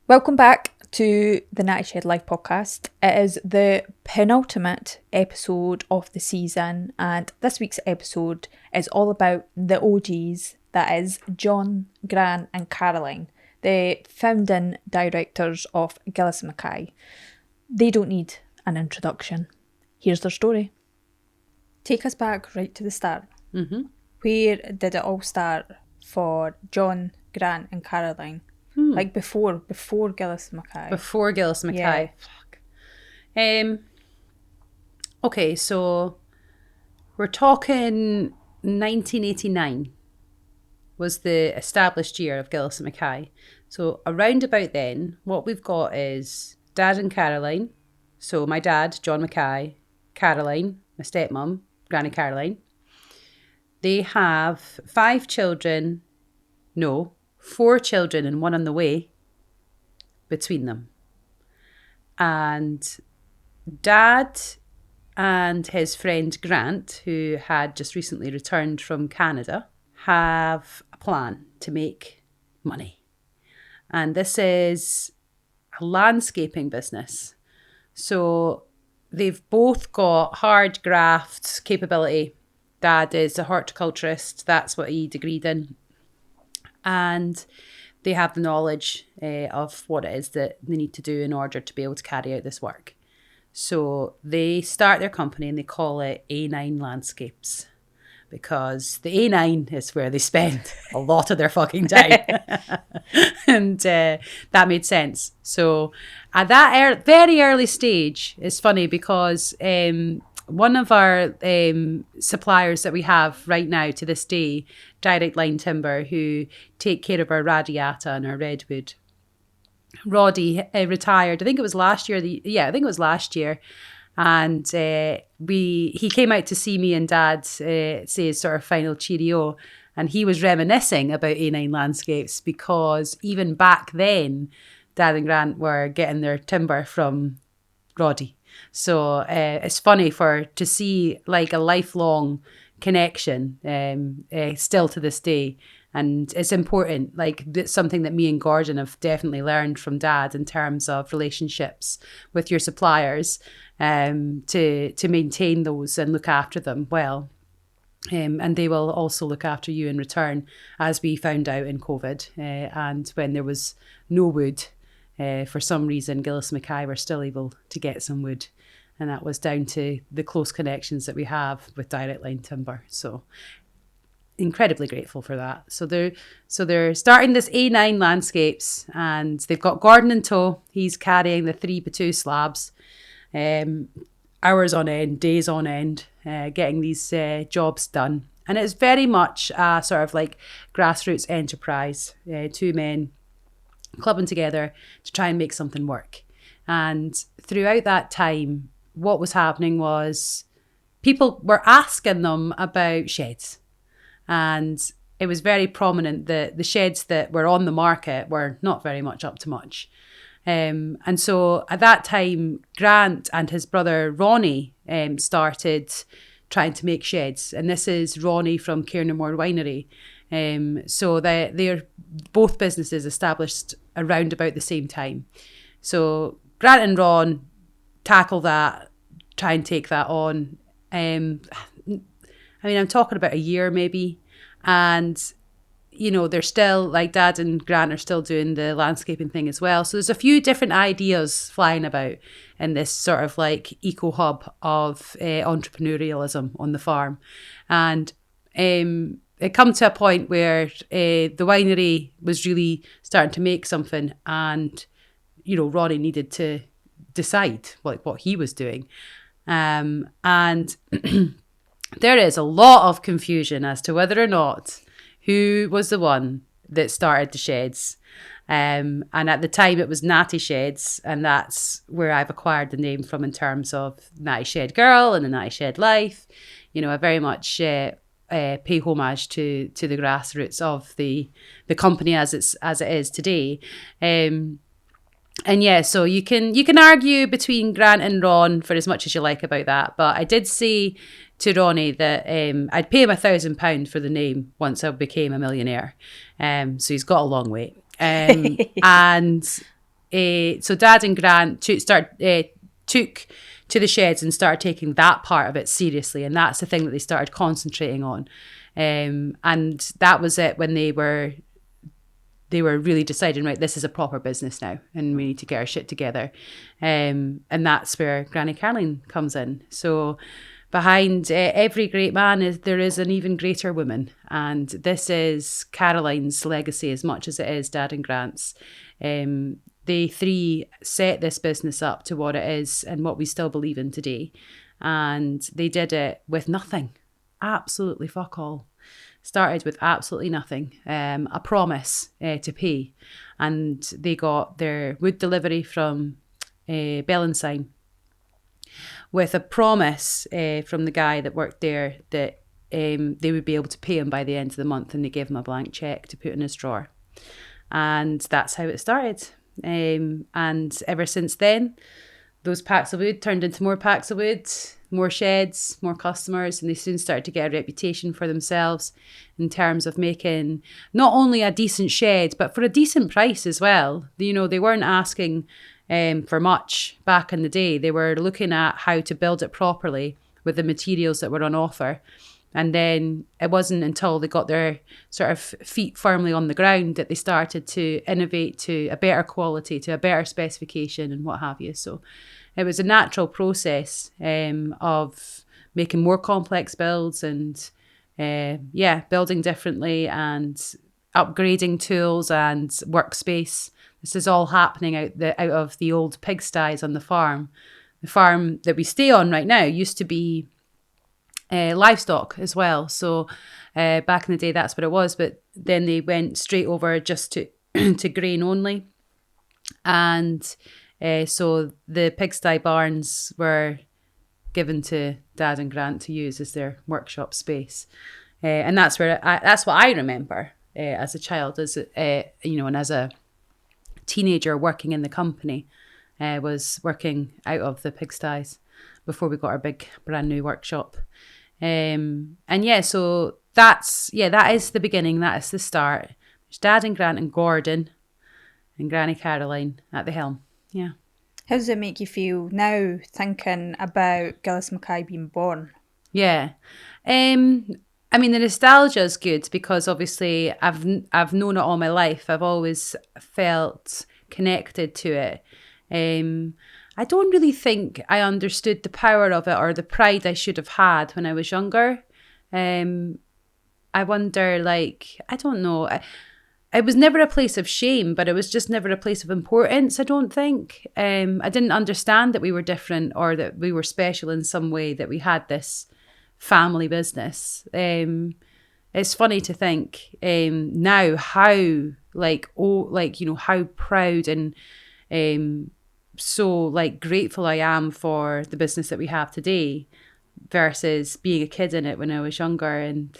Welcome back to the NattyShedLife Podcast. It is the penultimate episode of the season, and this week's episode is all about the OGs, that is John, Gran and Caroline, the founding directors of Gillies Mackay. They don't need an introduction. Here's their story. Take us back right to the start. Mm-hmm. Where did it all start for John, Gran and Caroline? Like before Gillies Mackay. Before Gillies Mackay. Yeah. Fuck. Okay, so we're talking 1989 was the established year of Gillies Mackay. So around about then, what we've got is Dad and Caroline. So my dad, John Mackay, Caroline, my stepmom, Granny Caroline. They have 4 children and 1 on the way between them. And Dad and his friend Grant, who had just recently returned from Canada, have a plan to make money. And this is a landscaping business. So they've both got hard graft capability. Dad is a horticulturist. That's what he degreed in. And they have the knowledge of what it is that they need to do in order to be able to carry out this work. So they start their company and they call it A9 Landscapes, because the A9 is where they spend a lot of their fucking time. And that made sense. So at that very early stage, it's funny because one of our suppliers that we have right now to this day, Direct Line Timber, who take care of our radiata and our redwood. Roddy retired, I think it was last year. And he came out to see me and Dad say his sort of final cheerio. And he was reminiscing about A9 Landscapes, because even back then, Dad and Grant were getting their timber from Roddy. So it's funny to see like a lifelong connection still to this day. And it's important, like it's something that me and Gordon have definitely learned from Dad in terms of relationships with your suppliers, to maintain those and look after them well. And they will also look after you in return, as we found out in COVID. And when there was no wood, for some reason, Gillies Mackay were still able to get some wood. And that was down to the close connections that we have with Direct Line Timber. So incredibly grateful for that. So they're starting this A9 Landscapes, and they've got Gordon in tow. He's carrying the 3x2 slabs, hours on end, days on end, getting these jobs done. And it's very much a sort of like grassroots enterprise, 2 men clubbing together to try and make something work. And throughout that time, what was happening was people were asking them about sheds. And it was very prominent that the sheds that were on the market were not very much up to much. And so at that time, Grant and his brother Ronnie started trying to make sheds. And this is Ronnie from Cairnmore Winery. So they're both businesses established around about the same time. So Grant and Ron tackle that, try and take that on. I'm talking about a year maybe. And, they're still, like Dad and Grant are still doing the landscaping thing as well. So there's a few different ideas flying about in this sort of like eco hub of entrepreneurialism on the farm. And it come to a point where the winery was really starting to make something, and, Ronnie needed to decide what he was doing. And there is a lot of confusion as to whether or not who was the one that started the sheds. And at the time it was Natty Sheds, and that's where I've acquired the name from in terms of Natty Shed Girl and the Natty Shed Life. I very much pay homage to the grassroots of the company as it is today. And yeah, so you can argue between Grant and Ron for as much as you like about that, but I did say to Ronnie that I'd pay him £1,000 for the name once I became a millionaire. So he's got a long way. And so Dad and Grant took to the sheds and started taking that part of it seriously, and that's the thing that they started concentrating on. And that was it when they were really deciding, right, this is a proper business now and we need to get our shit together. And that's where Granny Caroline comes in. So behind every great man there is an even greater woman. And this is Caroline's legacy as much as it is Dad and Grant's. They three set this business up to what it is and what we still believe in today. And they did it with nothing. Absolutely fuck all. Started with absolutely nothing, a promise to pay. And they got their wood delivery from Bellensign with a promise from the guy that worked there that they would be able to pay him by the end of the month, and they gave him a blank cheque to put in his drawer. And that's how it started. And ever since then, those packs of wood turned into more packs of wood, more sheds, more customers, and they soon started to get a reputation for themselves in terms of making not only a decent shed, but for a decent price as well. You know, they weren't asking for much back in the day. They were looking at how to build it properly with the materials that were on offer. And then it wasn't until they got their sort of feet firmly on the ground that they started to innovate to a better quality, to a better specification and what have you. So it was a natural process of making more complex builds and, building differently and upgrading tools and workspace. This is all happening out of the old pigsties on the farm. The farm that we stay on right now used to be livestock as well. So back in the day, that's what it was. But then they went straight over just to to grain only. And so the pigsty barns were given to Dad and Grant to use as their workshop space. And that's where that's what I remember as a child, as and as a teenager working in the company, was working out of the pigsties before we got our big brand new workshop. So that is the beginning. That is the start. There's Dad and Grant and Gordon and Granny Caroline at the helm. Yeah. How does it make you feel now thinking about Gillies Mackay being born? Yeah. I mean, the nostalgia is good because obviously I've known it all my life. I've always felt connected to it. I don't really think I understood the power of it or the pride I should have had when I was younger. I wonder, I don't know. It was never a place of shame, but it was just never a place of importance, I don't think. I didn't understand that we were different or that we were special in some way, that we had this family business. It's funny to think now how how proud and so grateful I am for the business that we have today versus being a kid in it when I was younger. And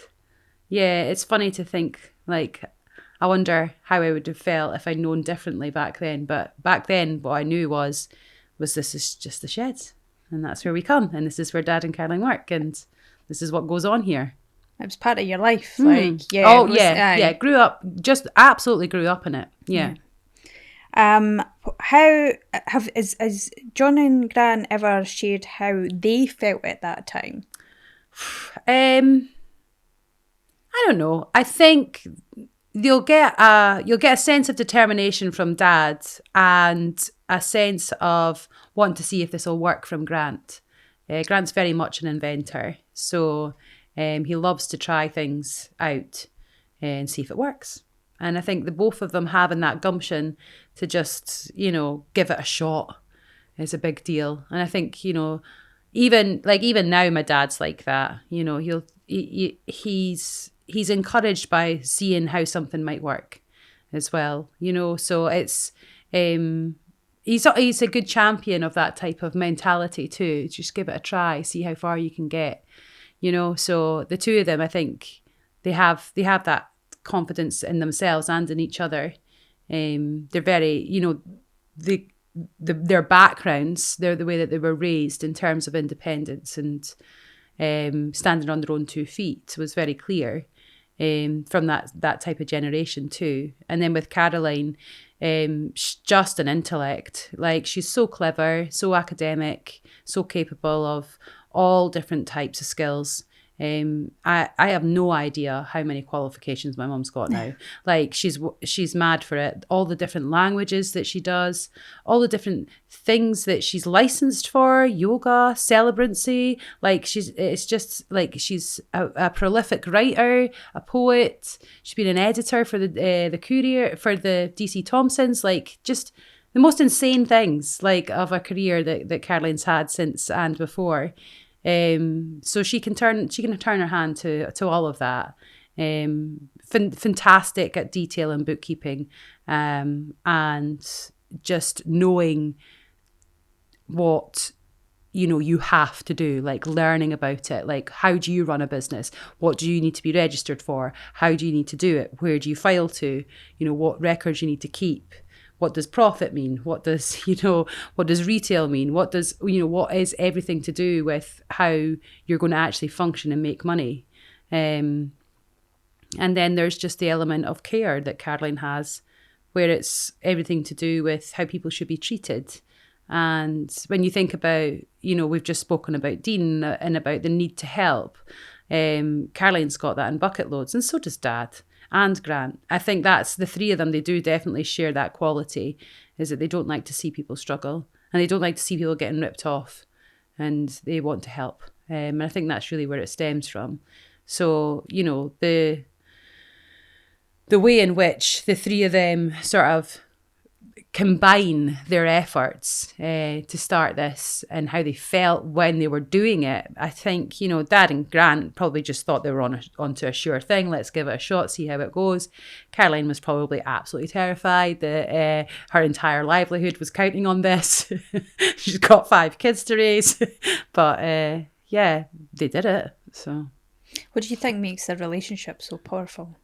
yeah, it's funny to think, I wonder how I would have felt if I'd known differently back then. But back then, what I knew was this is just the sheds, and that's where we come, and this is where Dad and Caroline work, and this is what goes on here. It was part of your life, Grew up, just absolutely grew up in it. Yeah. How has John and Gran ever shared how they felt at that time? I don't know. I think you'll get a sense of determination from Dad and a sense of wanting to see if this will work from Grant. Grant's very much an inventor, so he loves to try things out and see if it works. And I think the both of them having that gumption to just, give it a shot is a big deal. And I think, even now my dad's like that. He's encouraged by seeing how something might work as well. So it's he's a good champion of that type of mentality too. Just give it a try, see how far you can get. So the two of them, I think they have that confidence in themselves and in each other. They're very, their backgrounds, they're the way that they were raised in terms of independence and standing on their own 2 feet was very clear from that type of generation too. And then with Caroline, just an intellect. Like, she's so clever, so academic, so capable of all different types of skills. I have no idea how many qualifications my mum's got now. Like, she's mad for it. All the different languages that she does, all the different things that she's licensed for, yoga, celebrancy. Like, it's just like she's a prolific writer, a poet. She's been an editor for the Courier, for the DC Thompsons. Like, just the most insane things, like, of a career that Caroline's had since and before. So she can turn her hand to all of that. Fantastic at detail and bookkeeping, and just knowing what you have to do, like learning about it. Like, how do you run a business? What do you need to be registered for? How do you need to do it? Where do you file to? What records you need to keep. What does profit mean? What does retail mean? What is everything to do with how you're going to actually function and make money? And then there's just the element of care that Caroline has, where it's everything to do with how people should be treated. And when you think about, we've just spoken about Dean and about the need to help. Caroline's got that in bucket loads, and so does Dad. And Grant. I think that's the three of them. They do definitely share that quality, is that they don't like to see people struggle, and they don't like to see people getting ripped off, and they want to help. And I think that's really where it stems from. So, the way in which the three of them sort of combine their efforts to start this, and how they felt when they were doing it. I think, Dad and Grant probably just thought they were onto a sure thing. Let's give it a shot, see how it goes. Caroline was probably absolutely terrified that her entire livelihood was counting on this. She's got 5 kids to raise. But yeah, they did it. So, what do you think makes their relationship so powerful?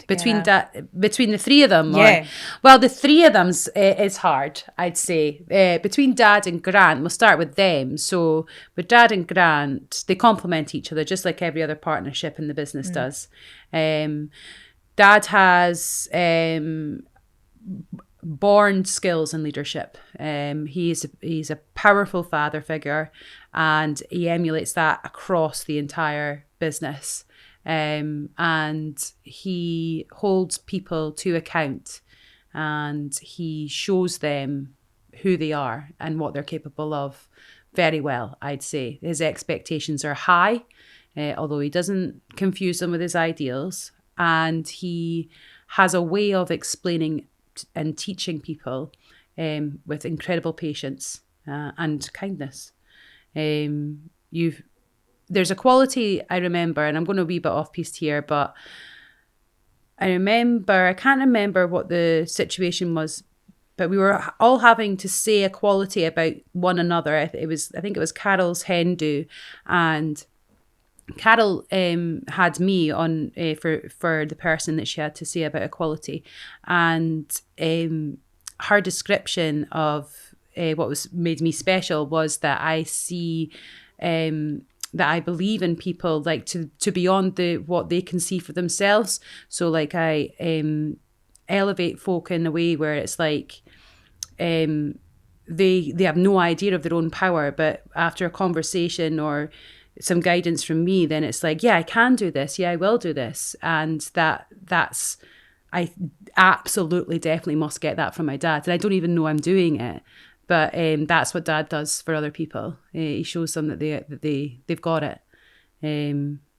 Between the three of them? Yeah. Well, the three of them is hard, I'd say. Between Dad and Grant, we'll start with them. So with Dad and Grant, they complement each other, just like every other partnership in the business does. Dad has born skills in leadership. He's a powerful father figure, and he emulates that across the entire business. And he holds people to account, and he shows them who they are and what they're capable of very well, I'd say. His expectations are high, although he doesn't confuse them with his ideals, and he has a way of explaining and teaching people with incredible patience and kindness. There's a quality I remember, and I'm going to be a bit off-piste here, but I can't remember what the situation was, but we were all having to say a quality about one another. I think it was Carol's hen do, and Carol had me on for the person that she had to say about equality, and her description of what made me special was that I see that I believe in people, like to beyond what they can see for themselves. So like I elevate folk in a way where it's like they have no idea of their own power, but after a conversation or some guidance from me, then it's like, yeah, I can do this. Yeah, I will do this. And that's I absolutely definitely must get that from my dad. And I don't even know I'm doing it. But that's what Dad does for other people. He shows them that they've got it.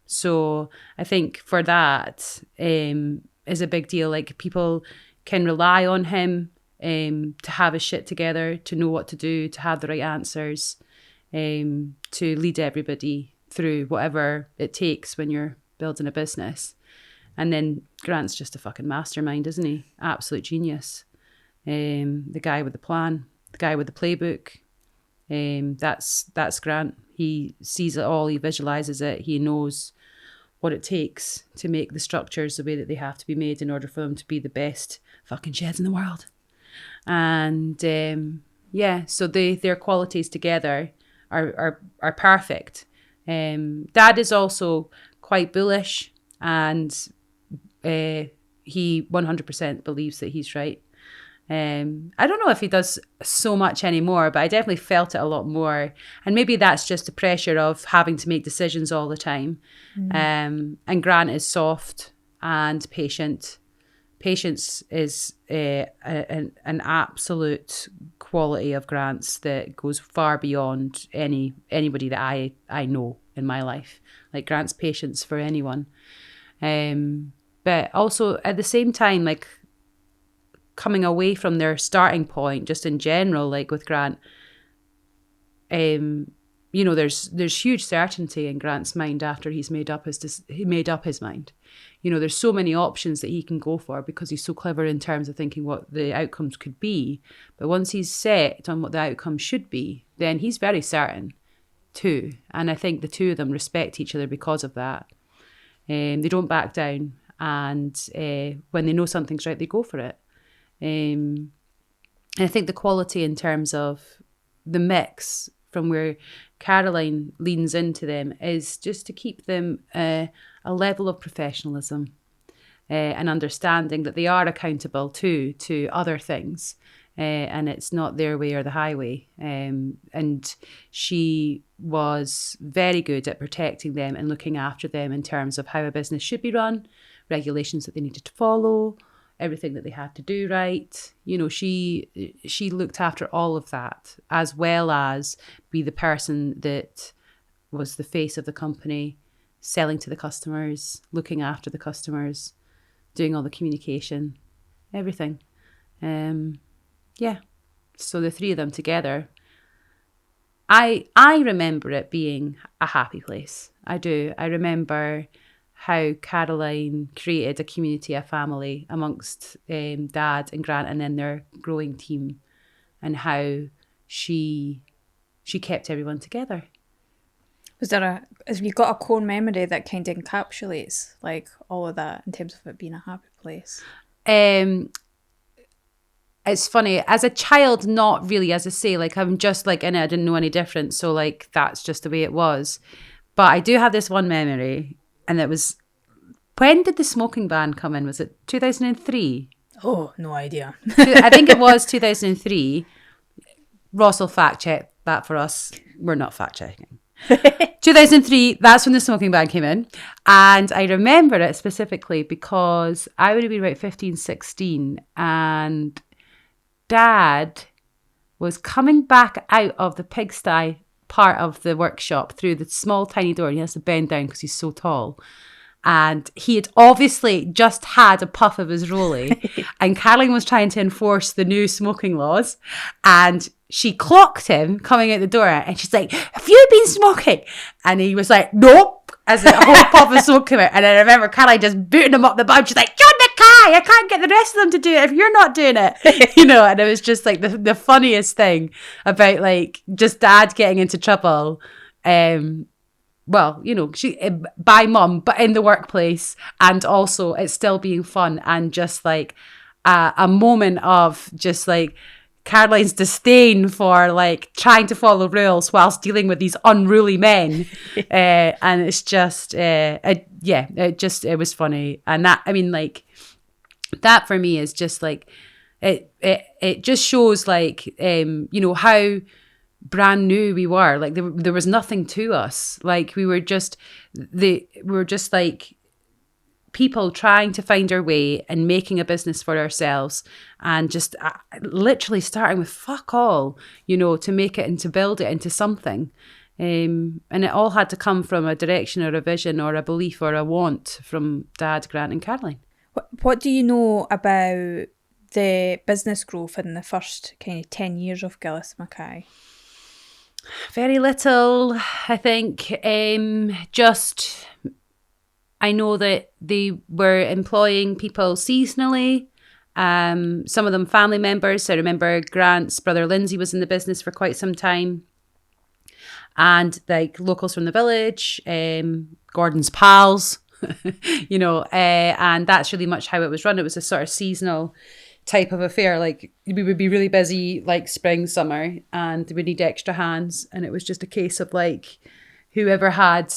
So I think for that is a big deal. Like, people can rely on him to have his shit together, to know what to do, to have the right answers, to lead everybody through whatever it takes when you're building a business. And then Grant's just a fucking mastermind, isn't he? Absolute genius. The guy with the plan. The guy with the playbook, that's Grant. He sees it all, he visualizes it, he knows what it takes to make the structures the way that they have to be made in order for them to be the best fucking sheds in the world. And so their qualities together are perfect. Dad is also quite bullish, and he 100% believes that he's right. I don't know if he does so much anymore, but I definitely felt it a lot more. And maybe that's just the pressure of having to make decisions all the time. And Grant is soft and patient. Patience is an absolute quality of Grant's that goes far beyond anybody that I know in my life. Like Grant's patience for anyone. But also at the same time, like coming away from their starting point, just in general, like with Grant, there's huge certainty in Grant's mind after he made up his mind. There's so many options that he can go for because he's so clever in terms of thinking what the outcomes could be. But once he's set on what the outcome should be, then he's very certain too. And I think the two of them respect each other because of that. They don't back down. And when they know something's right, they go for it. And I think the quality in terms of the mix from where Caroline leans into them is just to keep them a level of professionalism and understanding that they are accountable to other things. And it's not their way or the highway. And she was very good at protecting them and looking after them in terms of how a business should be run, regulations that they needed to follow, everything that they had to do right. She looked after all of that, as well as be the person that was the face of the company, selling to the customers, looking after the customers, doing all the communication, everything. So the three of them together, I remember it being a happy place. I do. I remember how Caroline created a community, a family amongst Dad and Grant and then their growing team, and how she kept everyone together. Have you got a core memory that kind of encapsulates like all of that in terms of it being a happy place? It's funny, as a child, not really, as I say, like I'm just like in it, I didn't know any different. So like, that's just the way it was. But I do have this one memory, and it was, when did the smoking ban come in? Was it 2003? Oh, no idea. I think it was 2003. Ross will fact check that for us. We're not fact checking. 2003, that's when the smoking ban came in. And I remember it specifically because I would have been about 15, 16, and Dad was coming back out of the pigsty part of the workshop through the small tiny door. He has to bend down because he's so tall. And he had obviously just had a puff of his rollie, and Caroline was trying to enforce the new smoking laws, and she clocked him coming out the door, and she's like, "Have you been smoking?" And he was like, "Nope," as a whole puff of smoke came out. And I remember Caroline just booting him up the bum. She's like, "John Mackay, I can't get the rest of them to do it if you're not doing it." And it was just like the funniest thing about like just Dad getting into trouble. She by mum, but in the workplace, and also it's still being fun, and just like a moment of just like Caroline's disdain for like trying to follow rules whilst dealing with these unruly men, and it's just it was funny. And that, I mean, like that for me is just like it just shows like how brand new we were. Like there was nothing to us. Like we were just like people trying to find our way and making a business for ourselves, and just literally starting with fuck all, to make it and to build it into something. And it all had to come from a direction or a vision or a belief or a want from Dad, Grant and Caroline. What do you know about the business growth in the first kind of 10 years of Gillies Mackay? Very little, I think. I know that they were employing people seasonally. Some of them family members. I remember Grant's brother Lindsay was in the business for quite some time. And like locals from the village, Gordon's pals, and that's really much how it was run. It was a sort of seasonal type of affair. Like we would be really busy like spring, summer, and we need extra hands, and it was just a case of like whoever had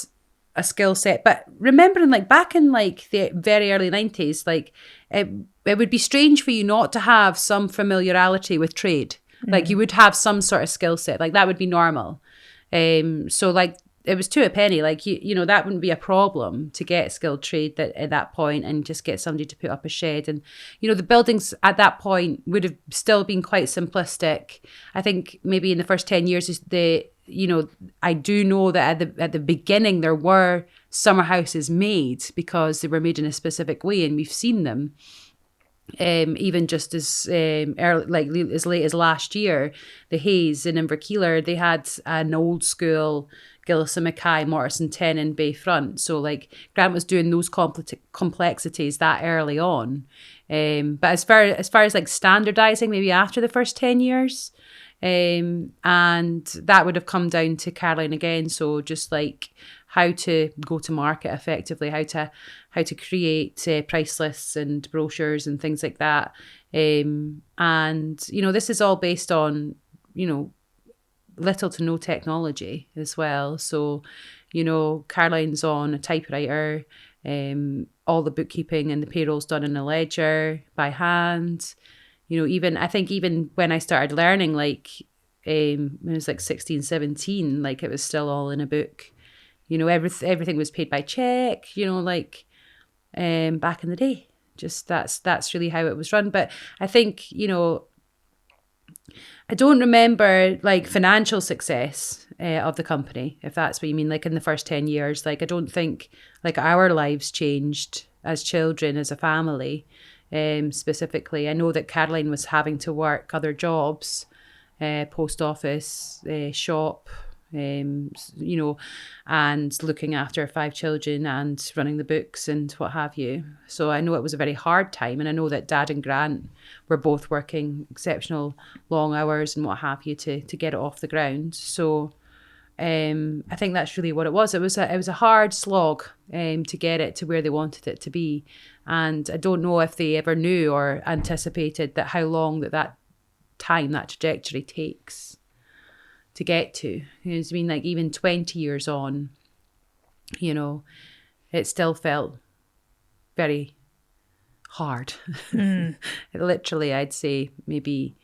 a skill set. But remembering, like, back in like the very early 90s, like it would be strange for you not to have some familiarity with trade. Like you would have some sort of skill set, like that would be normal. So like it was to a penny, like you know, that wouldn't be a problem to get skilled trade that at that point and just get somebody to put up a shed. And you know, the buildings at that point would have still been quite simplistic. I think maybe in the first 10 years you know, I do know that at the beginning there were summer houses made because they were made in a specific way, and we've seen them. Even just as early, like as late as last year, the Hayes in Inverkeeler, they had an old school Gillies Mackay mortise and tenon bay front. So like Grant was doing those complexities that early on. But as far as like standardizing, maybe after the first 10 years. And that would have come down to Caroline again. So just like how to go to market effectively, how to create price lists and brochures and things like that. And, you know, this is all based on, you know, little to no technology as well. So, you know, Caroline's on a typewriter, all the bookkeeping and the payroll's done in a ledger by hand. You know, I think even when I started learning, like when I was like 16, 17, like it was still all in a book. You know, everything was paid by check, you know, like back in the day. Just that's really how it was run. But I think, you know, I don't remember like financial success of the company, if that's what you mean, like in the first 10 years. Like I don't think like our lives changed as children, as a family. Specifically, I know that Caroline was having to work other jobs, post office, shop, you know, and looking after 5 children and running the books and what have you. So I know it was a very hard time, and I know that Dad and Grant were both working exceptional long hours and what have you to get it off the ground. So I think that's really what it was. It was a hard slog to get it to where they wanted it to be. And I don't know if they ever knew or anticipated that how long that trajectory takes to get to. It's been like even 20 years on, you know, it still felt very hard. Literally, I'd say maybe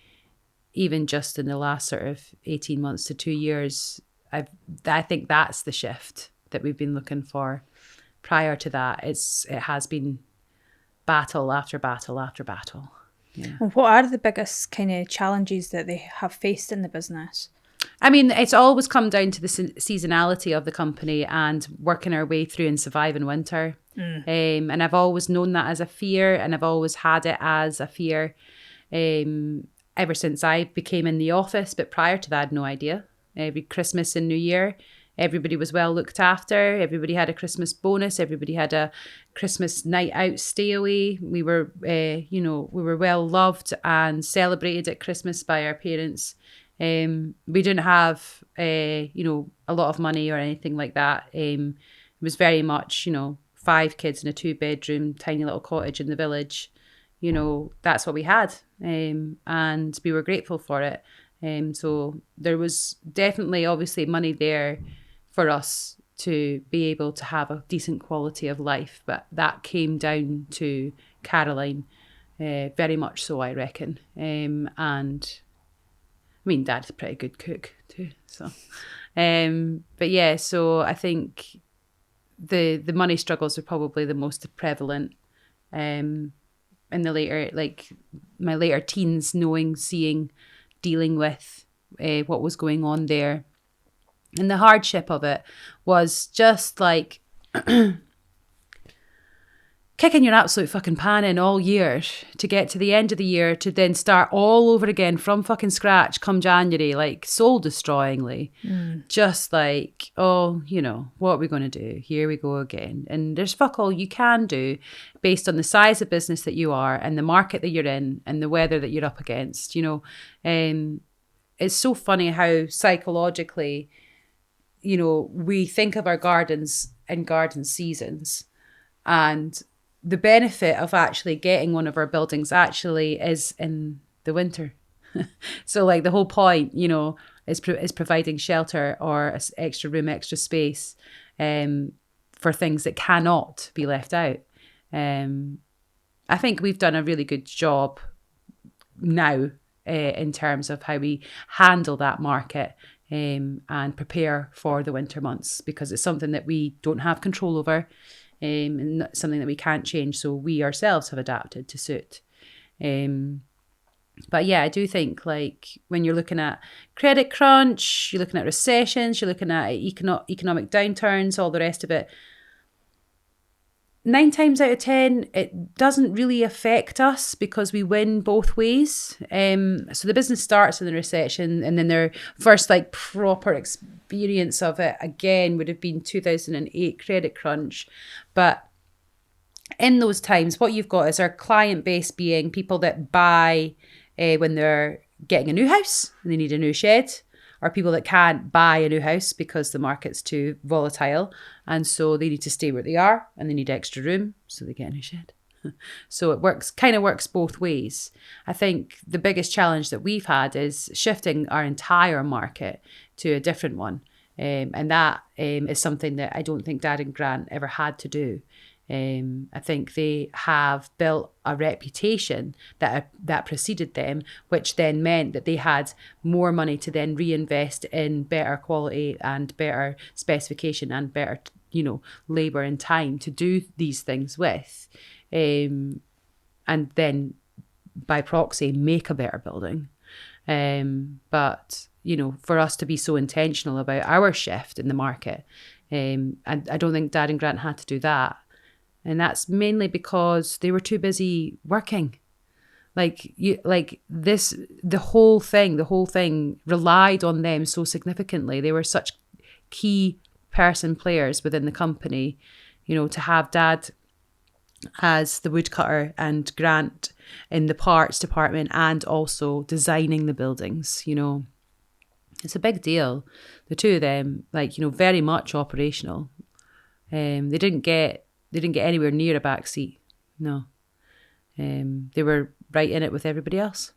even just in the last sort of 18 months to 2 years, I think that's the shift that we've been looking for. Prior to that, it has been battle after battle after battle. Yeah. What are the biggest kind of challenges that they have faced in the business? I mean, it's always come down to the seasonality of the company and working our way through and surviving winter. And I've always known that as a fear, and I've always had it as a fear ever since I became in the office. But prior to that, I had no idea. Every Christmas and New Year, everybody was well looked after. Everybody had a Christmas bonus. Everybody had a Christmas night out stay away. We were, you know, we were well loved and celebrated at Christmas by our parents. We didn't have, you know, a lot of money or anything like that. It was very much, you know, 5 kids in a 2-bedroom, tiny little cottage in the village. You know, that's what we had. And we were grateful for it. So there was definitely obviously money there for us to be able to have a decent quality of life. But that came down to Caroline, very much so, I reckon. And I mean, Dad's a pretty good cook too. So, but yeah, so I think the money struggles are probably the most prevalent in the later, like my later teens, dealing with what was going on there. And the hardship of it was just like kicking your absolute fucking pan in all year to get to the end of the year to then start all over again from fucking scratch come January, like soul destroyingly. Just like, oh, you know, what are we going to do? Here we go again. And there's fuck all you can do based on the size of business that you are and the market that you're in and the weather that you're up against, you know. It's so funny how psychologically, you know, we think of our gardens and garden seasons, and the benefit of actually getting one of our buildings actually is in the winter. So like the whole point, you know, is providing shelter or extra room, extra space. for things that cannot be left out. I think we've done a really good job now in terms of how we handle that market and prepare for the winter months, because it's something that we don't have control over and something that we can't change. So we ourselves have adapted to suit. But yeah, I do think like when you're looking at credit crunch, you're looking at recessions, you're looking at economic downturns, all the rest of it, 9 times out of 10, it doesn't really affect us because we win both ways. So the business starts in the recession, and then their first like proper experience of it again would have been 2008 credit crunch. But in those times, what you've got is our client base being people that buy when they're getting a new house and they need a new shed, or people that can't buy a new house because the market's too volatile, and so they need to stay where they are and they need extra room, so they get a new shed. So it kind of works both ways. I think the biggest challenge that we've had is shifting our entire market to a different one, and that is something that I don't think Dad and Grant ever had to do. I think they have built a reputation that preceded them, which then meant that they had more money to then reinvest in better quality and better specification and better, labour and time to do these things with, and then by proxy make a better building. But for us to be so intentional about our shift in the market, and I don't think Dad and Grant had to do that. And that's mainly because they were too busy working. The whole thing relied on them so significantly. They were such key players within the company, to have Dad as the woodcutter and Grant in the parts department and also designing the buildings, It's a big deal. The two of them, very much operational. They didn't get anywhere near a back seat. No. They were right in it with everybody else.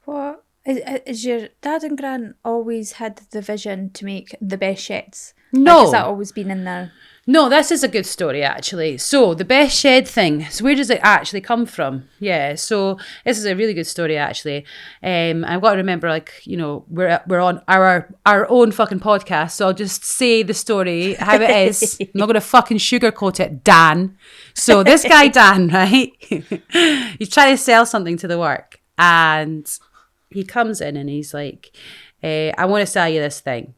What? Is your Dad and Grant always had the vision to make the best sheds? No. Has that always been in there? No, this is a good story, actually. So the best shed thing, so where does it actually come from? Yeah, so this is a really good story, actually. I've got to remember, we're on our own fucking podcast, so I'll just say the story how it is. I'm not going to fucking sugarcoat it, Dan. So this guy, Dan, right? He's trying to sell something to the work, and he comes in and he's like, I want to sell you this thing,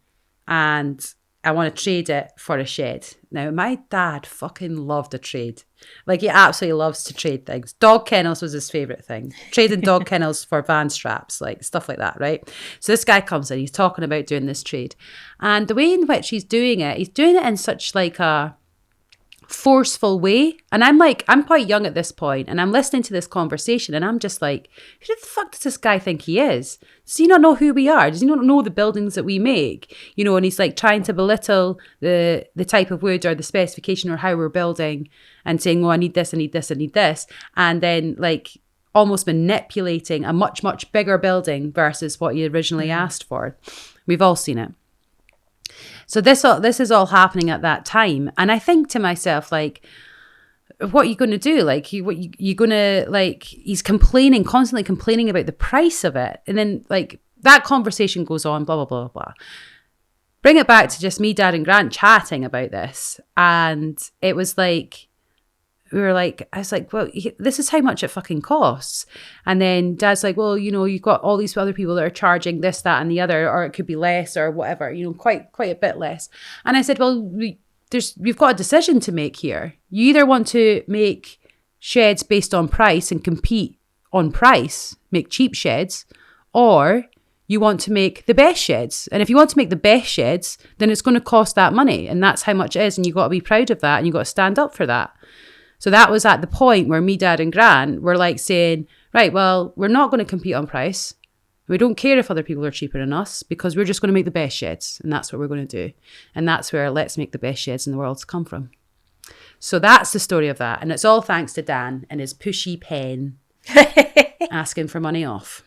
and I want to trade it for a shed. Now, my dad fucking loved a trade. He absolutely loves to trade things. Dog kennels was his favourite thing. Trading dog kennels for van straps, stuff like that, right? So this guy comes in, he's talking about doing this trade. And the way in which he's doing it in such a forceful way. And I'm quite young at this point, and I'm listening to this conversation, and I'm just like, who the fuck does this guy think he is? Does he not know who we are? Does he not know the buildings that we make? And he's trying to belittle the type of wood or the specification or how we're building, and saying, oh, I need this, I need this, I need this. And then almost manipulating a much, much bigger building versus what he originally asked for. We've all seen it. So this is all happening at that time. And I think to myself, what are you going to do? He's constantly complaining about the price of it. And then that conversation goes on, blah, blah, blah, blah. Bring it back to just me, Dad and Grant chatting about this. And it was I was like, well, this is how much it fucking costs. And then Dad's like, well, you've got all these other people that are charging this, that, and the other, or it could be less or whatever, quite a bit less. And I said, well, we've got a decision to make here. You either want to make sheds based on price and compete on price, make cheap sheds, or you want to make the best sheds. And if you want to make the best sheds, then it's going to cost that money. And that's how much it is. And you've got to be proud of that. And you've got to stand up for that. So that was at the point where me, Dad and Grant were saying, right, well, we're not going to compete on price. We don't care if other people are cheaper than us, because we're just going to make the best sheds. And that's what we're going to do. And that's where let's make the best sheds in the world come from. So that's the story of that. And it's all thanks to Dan and his pushy pen asking for money off.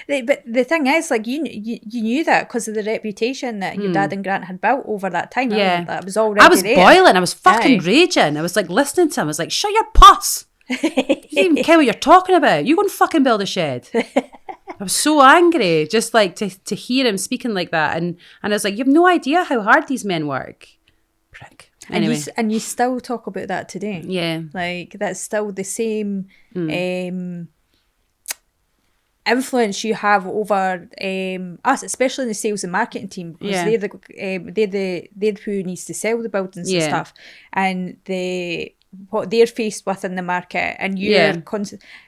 But the thing is, like, you knew that because of the reputation that your dad and Grant had built over that time. Yeah. That was already I was there. boiling. I was fucking Aye. raging. I was like listening to him. I was like, shut your puss. You don't even care what you're talking about. You go and fucking build a shed. I was so angry just like to hear him speaking like that. And I was like, you have no idea how hard these men work. Prick. Anyway. And you still talk about that today. Yeah. Like, that's still the same influence you have over us, especially in the sales and marketing team, because they're who needs to sell the buildings and stuff, and what they're faced with in the market, and you're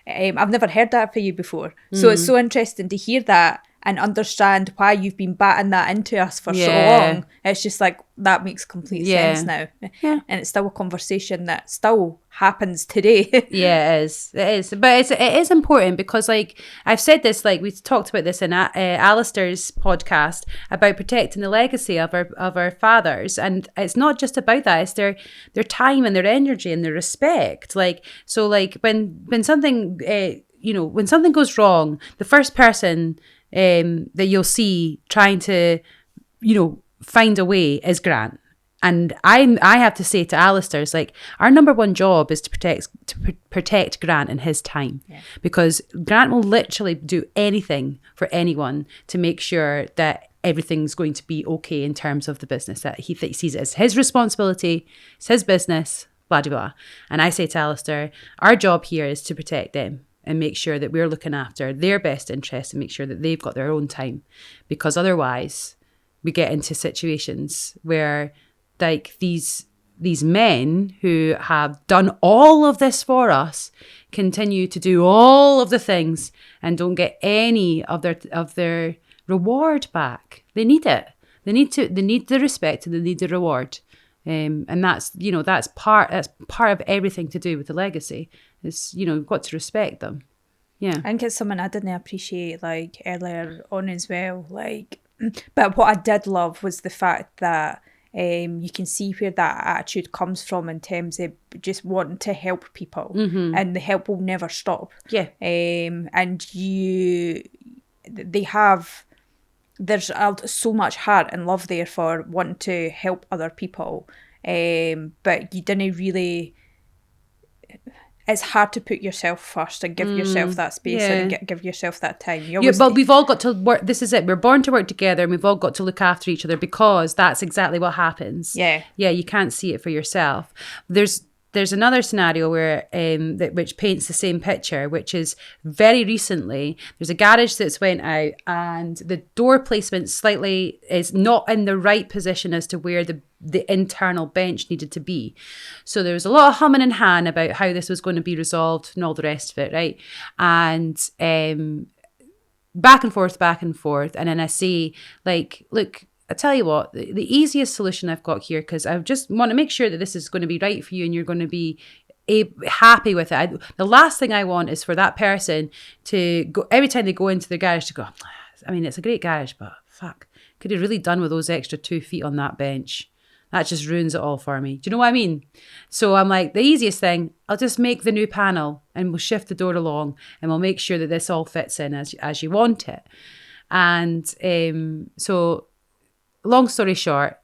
I've never heard that for you before, so it's so interesting to hear that and understand why you've been batting that into us for so long. It's just like, that makes complete sense now. And it's still a conversation that still happens today. Yeah, it is. But it is important because, like, I've said this, like, we talked about this in Alistair's podcast about protecting the legacy of our fathers. And it's not just about that. It's their time and their energy and their respect. Like, so, like, when something, when something goes wrong, the first person that you'll see trying to, find a way is Grant. And I have to say to Alistair, it's like, our number one job is to protect Grant and his time, because Grant will literally do anything for anyone to make sure that everything's going to be okay in terms of the business, that he sees it as his responsibility, it's his business, blah, blah, blah. And I say to Alistair, our job here is to protect them and make sure that we're looking after their best interests and make sure that they've got their own time, because otherwise we get into situations where, like, these men who have done all of this for us continue to do all of the things and don't get any of their reward back. They need it. They need the respect and they need the reward. And that's part of everything to do with the legacy. Is, you've got to respect them. Yeah. I think it's something I didn't appreciate, like, earlier on as well. Like, but what I did love was the fact that you can see where that attitude comes from in terms of just wanting to help people, and the help will never stop. Yeah. And there's so much heart and love there for wanting to help other people, but you didn't really. It's hard to put yourself first and give yourself that space and give yourself that time. But we've all got to work. This is it. We're born to work together, and we've all got to look after each other, because that's exactly what happens. Yeah. You can't see it for yourself. There's another scenario where which paints the same picture, which is very recently there's a garage that's went out and the door placement slightly is not in the right position as to where the internal bench needed to be. So there was a lot of humming and hawing about how this was going to be resolved and all the rest of it, right? And back and forth. And then I say, like, look, I tell you what, the easiest solution I've got here, because I just want to make sure that this is going to be right for you and you're going to be happy with it. The last thing I want is for that person to go, every time they go into the garage, to go, I mean, it's a great garage, but fuck, could have really done with those extra 2 feet on that bench. That just ruins it all for me. Do you know what I mean? So I'm like, the easiest thing, I'll just make the new panel and we'll shift the door along and we'll make sure that this all fits in as you want it. And so... long story short,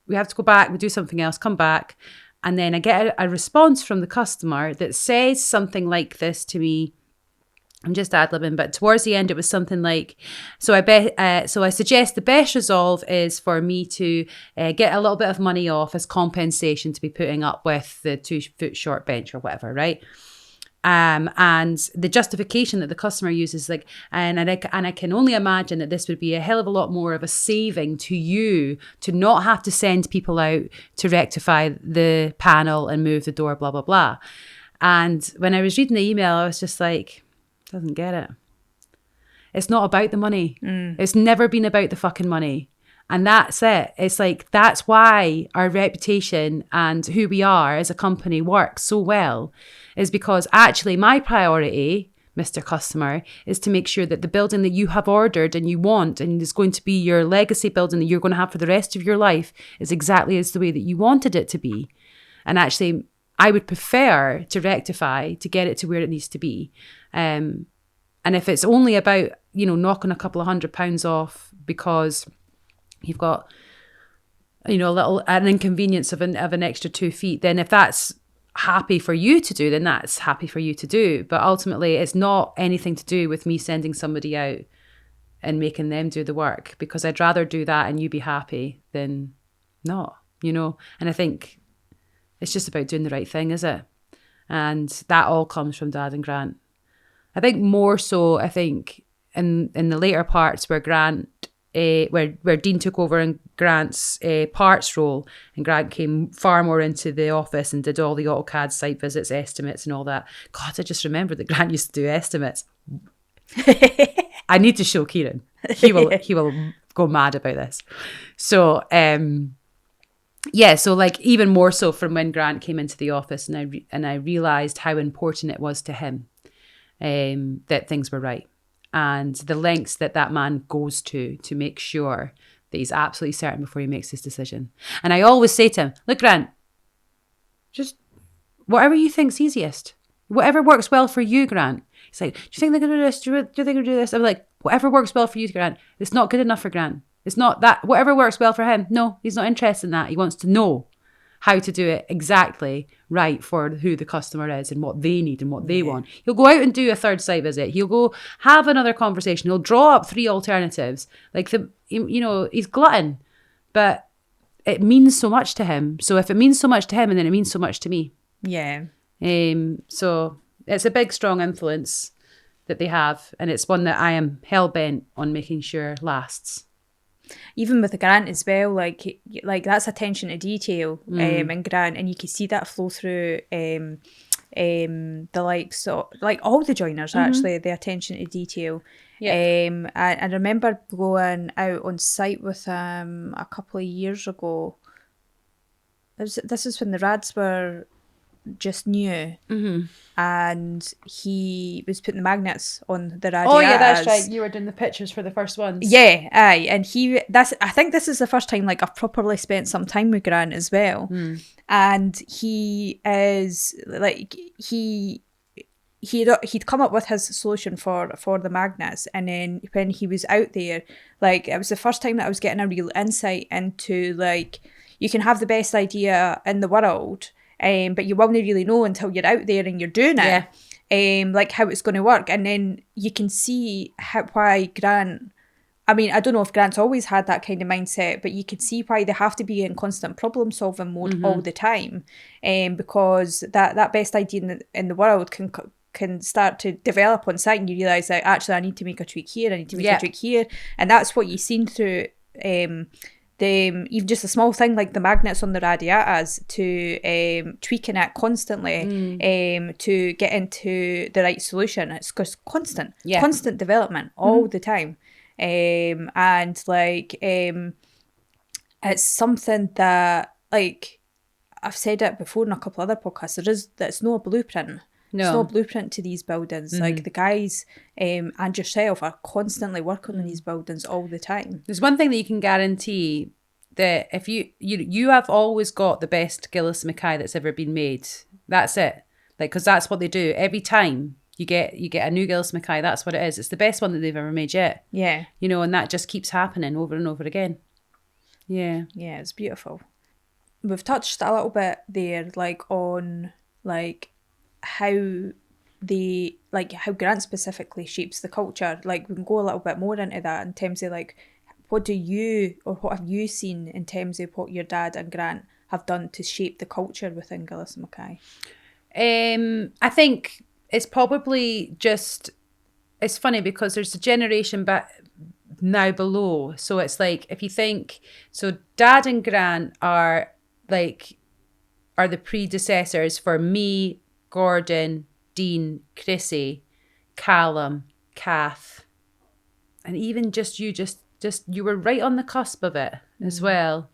we have to go back, we do something else, come back, and then I get a response from the customer that says something like this to me. I'm just ad-libbing, but towards the end it was something like, so I suggest the best resolve is for me to get a little bit of money off as compensation to be putting up with the 2 foot short bench or whatever, right? And the justification that the customer uses, like, and I can only imagine that this would be a hell of a lot more of a saving to you to not have to send people out to rectify the panel and move the door, blah, blah, blah. And when I was reading the email, I was just like, doesn't get it. It's not about the money. It's never been about the fucking money. And that's it. It's like, that's why our reputation and who we are as a company works so well, is because actually my priority, Mr. Customer, is to make sure that the building that you have ordered and you want and is going to be your legacy building that you're going to have for the rest of your life is exactly as the way that you wanted it to be. And actually, I would prefer to rectify to get it to where it needs to be. And if it's only about knocking a couple of £100 off because you've got, an inconvenience of an extra 2 feet, then if that's happy for you to do, then that's happy for you to do. But ultimately, it's not anything to do with me sending somebody out and making them do the work, because I'd rather do that and you be happy than not, And I think it's just about doing the right thing, is it? And that all comes from Dad and Grant. I think more so, in the later parts where where Dean took over in Grant's parts role, and Grant came far more into the office and did all the AutoCAD site visits, estimates and all that. God, I just remembered that Grant used to do estimates. I need to show Kieran. He will go mad about this. So, so like even more so from when Grant came into the office, and I realised how important it was to him that things were right. And the lengths that man goes to make sure that he's absolutely certain before he makes his decision. And I always say to him, look, Grant, just whatever you think's easiest. Whatever works well for you, Grant. He's like, do you think they're going to do this? Do you think they're going to do this? I'm like, whatever works well for you, Grant. It's not good enough for Grant. It's not that. Whatever works well for him. No, he's not interested in that. He wants to know how to do it exactly right for who the customer is and what they need and what they want. He'll go out and do a third site visit. He'll go have another conversation. He'll draw up 3 alternatives. Like he's glutton, but it means so much to him. So if it means so much to him, and then it means so much to me. Yeah. So it's a big, strong influence that they have, and it's one that I am hell-bent on making sure lasts. Even with the Grant as well, like that's attention to detail in Grant, and you can see that flow through the likes of, like, all the joiners, actually, the attention to detail. Yeah. I remember going out on site with him a couple of years ago. This is when the Rads were just new, and he was putting the magnets on the radiators. Oh yeah, that's right. You were doing the pictures for the first ones. Yeah, aye, and I think this is the first time like I've properly spent some time with Grant as well, and he is like he'd come up with his solution for the magnets, and then when he was out there, like it was the first time that I was getting a real insight into, like, you can have the best idea in the world, but you won't really know until you're out there and you're doing it, like how it's going to work. And then you can see why Grant, I mean, I don't know if Grant's always had that kind of mindset, but you can see why they have to be in constant problem solving mode all the time, because that best idea in the world can start to develop on site, and you realise that actually I need to make a tweak here, I need to make a tweak here. And that's what you've seen through even just a small thing like the magnets on the radiators, to tweaking it constantly to get into the right solution. It's just constant development all the time, and like it's something that, like I've said it before in a couple other podcasts, it's no blueprint. No. There's no blueprint to these buildings. Like the guys and yourself are constantly working on these buildings all the time. There's one thing that you can guarantee, that if you have always got the best Gillies Mackay that's ever been made. That's it. Like, because that's what they do. Every time you get a new Gillies Mackay, that's what it is. It's the best one that they've ever made yet. Yeah. And that just keeps happening over and over again. Yeah. Yeah, it's beautiful. We've touched a little bit there, like on like how Grant specifically shapes the culture. Like, we can go a little bit more into that in terms of like, what have you seen in terms of what your dad and Grant have done to shape the culture within Gillies Mackay? I think it's probably just, it's funny because there's a generation back now below. So it's like, if you think, so Dad and Grant are the predecessors for me, Gordon, Dean, Chrissy, Callum, Kath, and even just you, you were right on the cusp of it as well.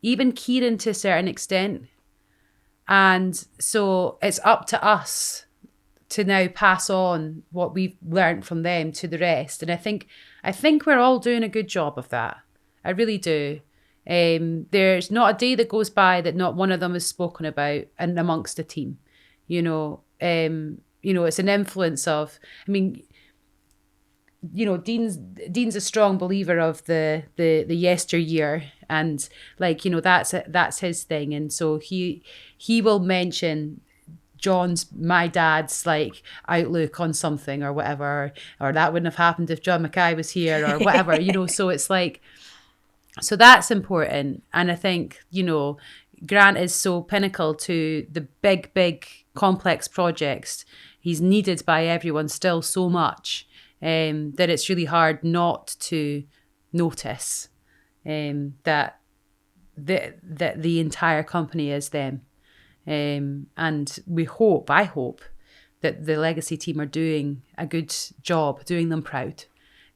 Even Kieran to a certain extent. And so it's up to us to now pass on what we've learned from them to the rest. And I think we're all doing a good job of that. I really do. There's not a day that goes by that not one of them is spoken about and amongst the team. It's an influence of, I mean, Dean's a strong believer of the yesteryear, and like, that's his thing. And so he will mention my dad's like outlook on something or whatever, or that wouldn't have happened if John Mackay was here or whatever, so it's like, so that's important. And I think, Grant is so pinnacle to the big complex projects. He's needed by everyone still so much that it's really hard not to notice that the entire company is them. And I hope that the legacy team are doing a good job, doing them proud.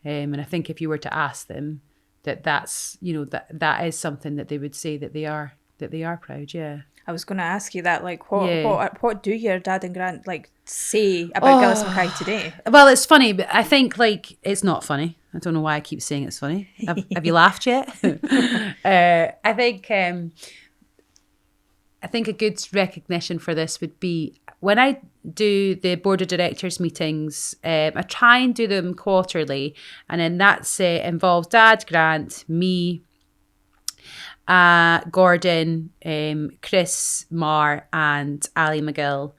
And I think if you were to ask them, that's that is something that they would say that they are proud. Yeah. I was going to ask you that, like, what do your dad and Grant like say about Gillies Mackay today? Well, it's funny, but I think like it's not funny. I don't know why I keep saying it's funny. Have you laughed yet? I think a good recognition for this would be when I do the board of directors meetings. I try and do them quarterly, and then that's involves Dad, Grant, me, Gordon, Chris, Mar, and Ali McGill.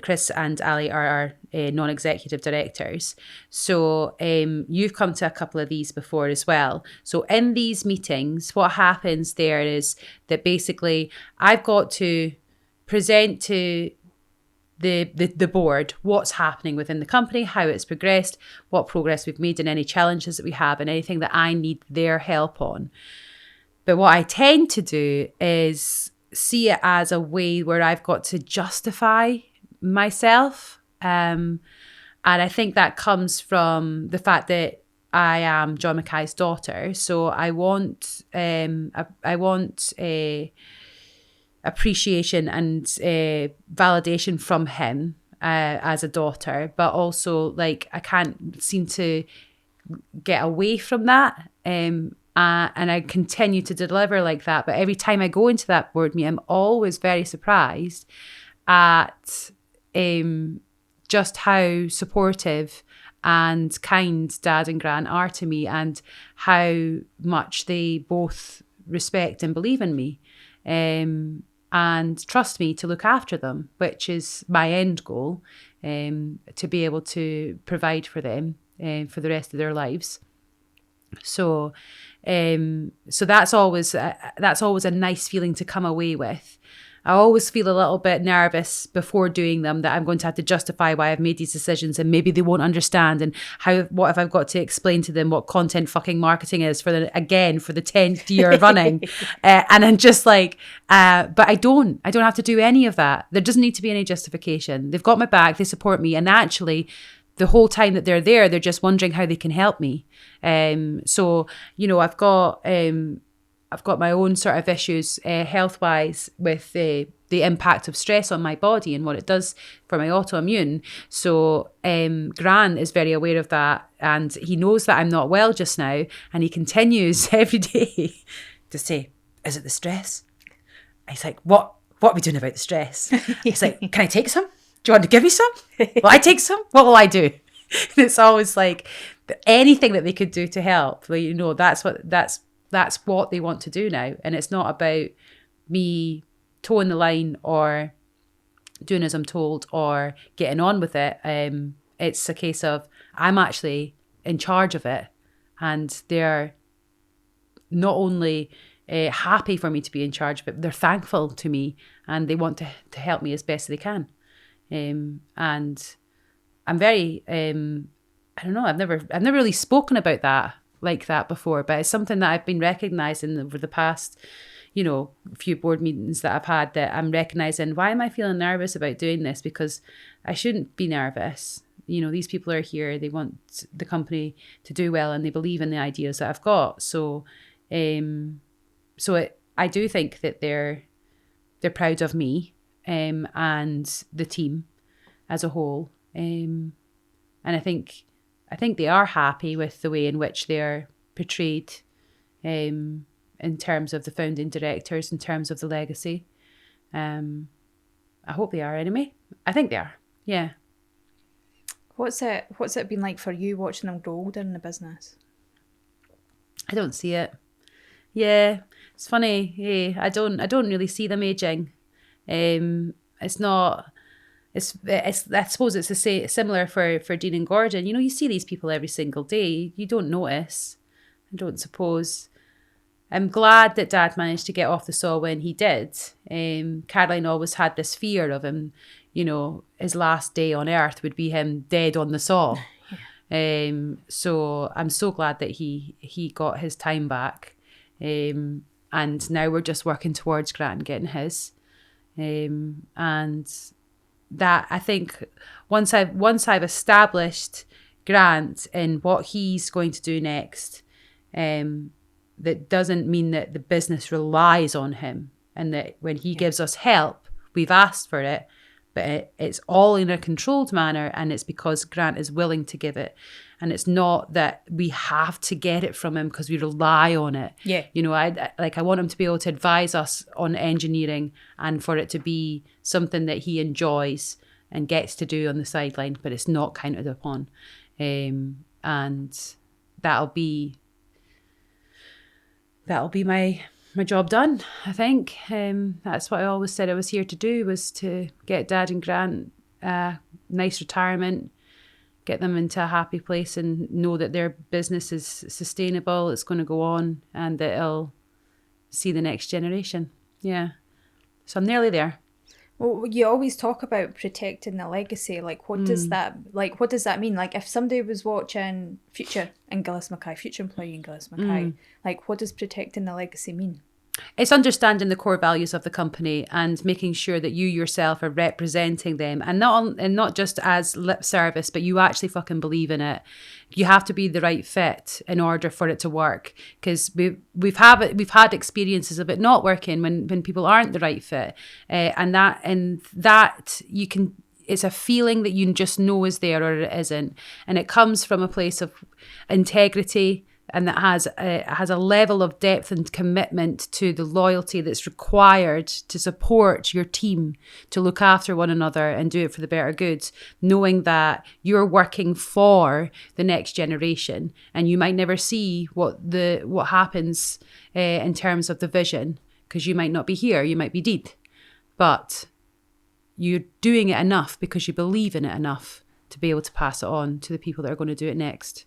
Chris and Ali are our non-executive directors. So you've come to a couple of these before as well. So in these meetings, what happens there is that basically I've got to present to the board what's happening within the company, how it's progressed, what progress we've made, and any challenges that we have, and anything that I need their help on. But what I tend to do is see it as a way where I've got to justify myself. And I think that comes from the fact that I am John Mackay's daughter. So I want appreciation and validation from him as a daughter. But also, like, I can't seem to get away from that. And I continue to deliver like that. But every time I go into that board meeting, I'm always very surprised at just how supportive and kind Dad and Grant are to me, and how much they both respect and believe in me, and trust me to look after them, which is my end goal, to be able to provide for them for the rest of their lives. So that's always a nice feeling to come away with. I always feel a little bit nervous before doing them that I'm going to have to justify why I've made these decisions, and maybe they won't understand, and what if I've got to explain to them what content fucking marketing is for the 10th year running. And I'm just like, but I don't have to do any of that. There doesn't need to be any justification. They've got my back, they support me, and actually the whole time that they're there, they're just wondering how they can help me. So, I've got my own sort of issues health-wise with the impact of stress on my body and what it does for my autoimmune. So Grant is very aware of that, and he knows that I'm not well just now, and he continues every day to say, "Is it the stress?" And he's like, what are we doing about the stress? He's like, "Can I take some? Do you want to give me some? Will I take some? What will I do?" And it's always like anything that they could do to help. Well, that's what they want to do now. And it's not about me toeing the line or doing as I'm told or getting on with it. It's a case of I'm actually in charge of it, and they're not only happy for me to be in charge, but they're thankful to me, and they want to help me as best they can. And I'm very, I don't know, I've never really spoken about that like that before, but it's something that I've been recognising over the past, few board meetings that I've had, that I'm recognising, why am I feeling nervous about doing this? Because I shouldn't be nervous. These people are here, they want the company to do well, and they believe in the ideas that I've got. So, I do think that they're proud of me, and the team as a whole. And I think they are happy with the way in which they're portrayed, in terms of the founding directors, in terms of the legacy. I hope they are anyway. I think they are. Yeah. What's it been like for you watching them grow older in the business? I don't see it. Yeah, it's funny. Yeah, I don't really see them aging. It's not. It's. I suppose it's similar for Dean and Gordon. You know, you see these people every single day. You don't notice. I don't suppose. I'm glad that Dad managed to get off the saw when he did. Caroline always had this fear of him. You know, his last day on earth would be him dead on the saw. So I'm so glad that he got his time back. And now we're just working towards Grant getting his. And that, I think, once I've established Grant in what he's going to do next, that doesn't mean that the business relies on him, and that when he gives us help, we've asked for it, but it's all in a controlled manner, and it's because Grant is willing to give it. And it's not that we have to get it from him because we rely on it. Yeah. You know, I want him to be able to advise us on engineering, and for it to be something that he enjoys and gets to do on the sideline, but it's not counted upon. And that'll be my job done, I think. That's what I always said I was here to do, was to get Dad and Grant a nice retirement, get them into a happy place, and know that their business is sustainable, it's going to go on, and that it'll see the next generation. Yeah. So I'm nearly there. Well, you always talk about protecting the legacy. Like, what does that mean? Like, if somebody was watching future employee in Gillies Mackay, like, what does protecting the legacy mean? It's understanding the core values of the company and making sure that you yourself are representing them, and not just as lip service, but you actually fucking believe in it. You have to be the right fit in order for it to work, because we've had experiences of it not working when people aren't the right fit, and that you can. It's a feeling that you just know is there or it isn't, and it comes from a place of integrity, and that has a level of depth and commitment to the loyalty that's required to support your team, to look after one another and do it for the better good, knowing that you're working for the next generation, and you might never see what happens in terms of the vision, because you might not be here, you might be dead, but you're doing it enough because you believe in it enough to be able to pass it on to the people that are going to do it next.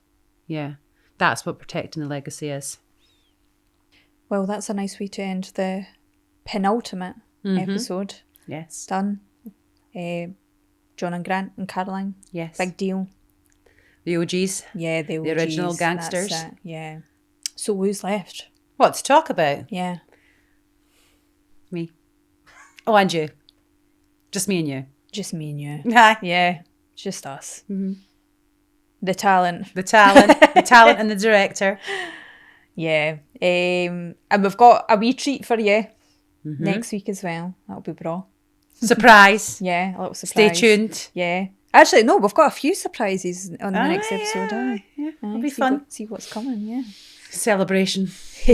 Yeah. That's what protecting the legacy is. Well, that's a nice way to end the penultimate episode. Yes. Done. John and Grant and Caroline. Yes. Big deal. The OGs. Yeah, the OGs. The original gangsters. That's it. Yeah. So who's left? What to talk about? Yeah. Me. Oh, and you. Just me and you. Just me and you. Hi. Yeah. Just us. Mm-hmm. The talent and the director. Yeah. And we've got a wee treat for you next week as well. That'll be bra. Surprise. Yeah, a little surprise. Stay tuned. Yeah. Actually, no, we've got a few surprises on the next episode. Yeah. It'll be fun. See what's coming, yeah. Celebration. So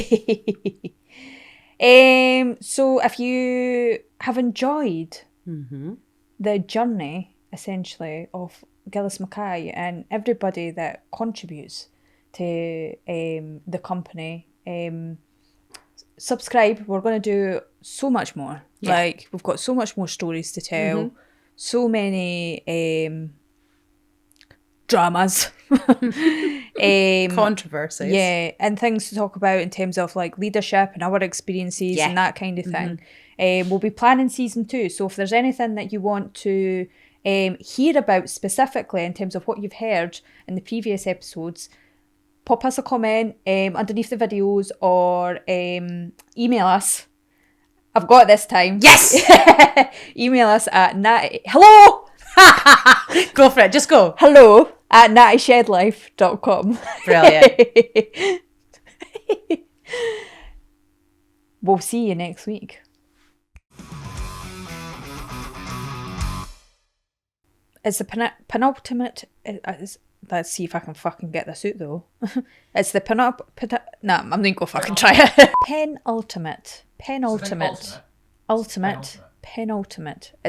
if you have enjoyed the journey, essentially, of Gillies Mackay and everybody that contributes to the company, subscribe. We're going to do so much more. Yeah. Like, we've got so much more stories to tell, so many dramas, controversies, and things to talk about in terms of like leadership and our experiences and that kind of thing. We'll be planning season 2, so if there's anything that you want to hear about specifically in terms of what you've heard in the previous episodes, pop us a comment underneath the videos, or email us. I've got it this time. Yes! Email us at hello! Go for it, just go. Hello at NattyShedLife.com. Brilliant. We'll see you next week. It's the penultimate. Let's see if I can fucking get this out though. It's the Nah, I'm not gonna fucking try it. Penultimate. It's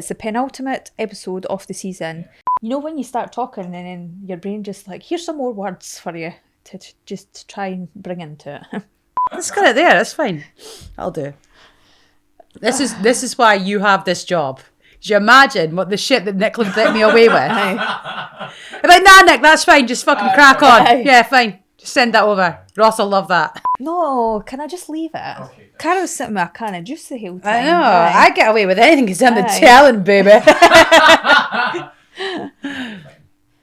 the penultimate episode of the season. You know when you start talking and then your brain just like, here's some more words for you to just try and bring into it. Let's get it there. That's fine. I'll do. This is why you have this job. Could you imagine what the shit that Nick would let me away with? I'm like, nah, Nick, that's fine. Just fucking crack on. Yeah, fine. Just send that over. Ross will love that. No, can I just leave it? Okay. Cara was sitting with a can of juice the whole time. I know. I get away with anything because I'm the talent, baby.